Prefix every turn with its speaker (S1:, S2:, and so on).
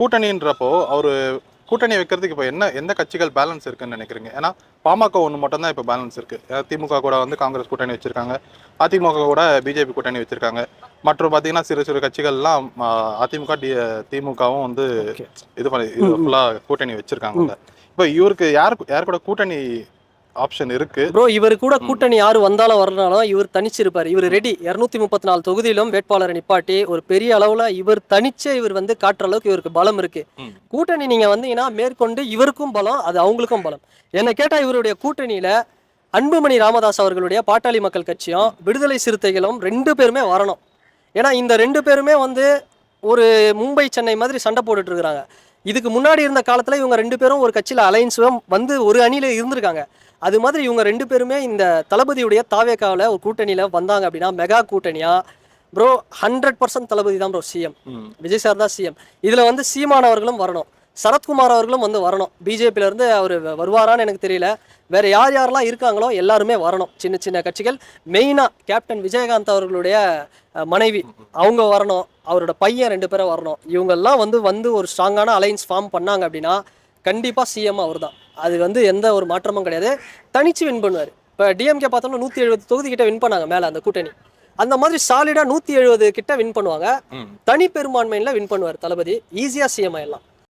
S1: கூட்டணின்றப்போ அவரு கூட்டணி வைக்கிறதுக்கு இப்போ எந்த கட்சிகள் பேலன்ஸ் இருக்குன்னு நினைக்கிறீங்க? ஏன்னா பாமக ஒன்று மட்டும் தான் இப்போ பேலன்ஸ் இருக்கு. திமுக கூட வந்து காங்கிரஸ் கூட்டணி வச்சிருக்காங்க, அதிமுக கூட பிஜேபி கூட்டணி வச்சிருக்காங்க. மற்றும் பார்த்தீங்கன்னா சிறு சிறு கட்சிகள்லாம் அதிமுக திமுகவும் வந்து இது ஃபுல்லா கூட்டணி வச்சிருக்காங்கல்ல. இப்போ இவருக்கு யார் கூட கூட்டணி ஆப்ஷன் இருக்கு?
S2: ப்ரோ இவர் கூட கூட்டணி யாரு வந்தாலும் வரனாலும் இவர் தனிச்சிருப்பாரு. இவர் ரெடி 234 தொகுதியிலும் வேட்பாளரை நிப்பாட்டி ஒரு பெரிய அளவுல இவர் தனிச்சே இவர் வந்து காட்டுற அளவுக்கு இவருக்கு பலம் இருக்கு. கூட்டணி நீங்க வந்தீங்கன்னா மேற்கொண்டு இவருக்கும் பலம், அது அவங்களுக்கும் பலம். என்ன கேட்டா இவருடைய கூட்டணியில அன்புமணி ராமதாஸ் அவர்களுடைய பாட்டாளி மக்கள் கட்சியும் விடுதலை சிறுத்தைகளும் 2 பேருமே வரணும். ஏன்னா இந்த 2 பேருமே வந்து ஒரு மும்பை சென்னை மாதிரி சண்டை போட்டுட்டு இருக்கிறாங்க. இதுக்கு முன்னாடி இருந்த காலத்துல இவங்க 2 பேரும் ஒரு கட்சியில அலைன்ஸும் வந்து ஒரு அணியில இருந்திருக்காங்க. அது மாதிரி இவங்க 2 பேருமே இந்த தளபதியுடைய தாவேக்காவில் ஒரு கூட்டணியில வந்தாங்க அப்படின்னா மெகா கூட்டணியா ப்ரோ 100% தளபதி தான் ப்ரோ சிஎம். விஜய் சார் தான் சிஎம். இதுல வந்து சீமான் அவர்களும் வரணும், சரத்குமார் அவர்களும் வந்து வரணும். பிஜேபியில இருந்து அவர் வருவாரான்னு எனக்கு தெரியல. வேற யாரெல்லாம் இருக்காங்களோ எல்லாருமே வரணும். சின்ன சின்ன கட்சிகள் மெயினா கேப்டன் விஜயகாந்த் அவர்களுடைய மனைவி அவங்க வரணும், அவரோட பையன் 2 பேரும் வரணும். இவங்கெல்லாம் வந்து ஒரு ஸ்ட்ராங்கான அலைன்ஸ் ஃபார்ம் பண்ணாங்க அப்படின்னா கண்டிப்பா சிஎம் அவர் தான். அது வந்து எந்த ஒரு மாற்றமும் கிடையாது. தனிச்சு வின் பண்ணுவார். இப்போ டிஎம்கே பார்த்தோம்னா 170 தொகுதி கிட்ட வின் பண்ணாங்க மேலே அந்த கூட்டணி. அந்த மாதிரி சாலிடா 170 கிட்ட வின் பண்ணுவாங்க. தனி பெரும்பான்மையில வின் பண்ணுவார் தளபதி. ஈஸியா சிஎம் ஆயிடலாம்.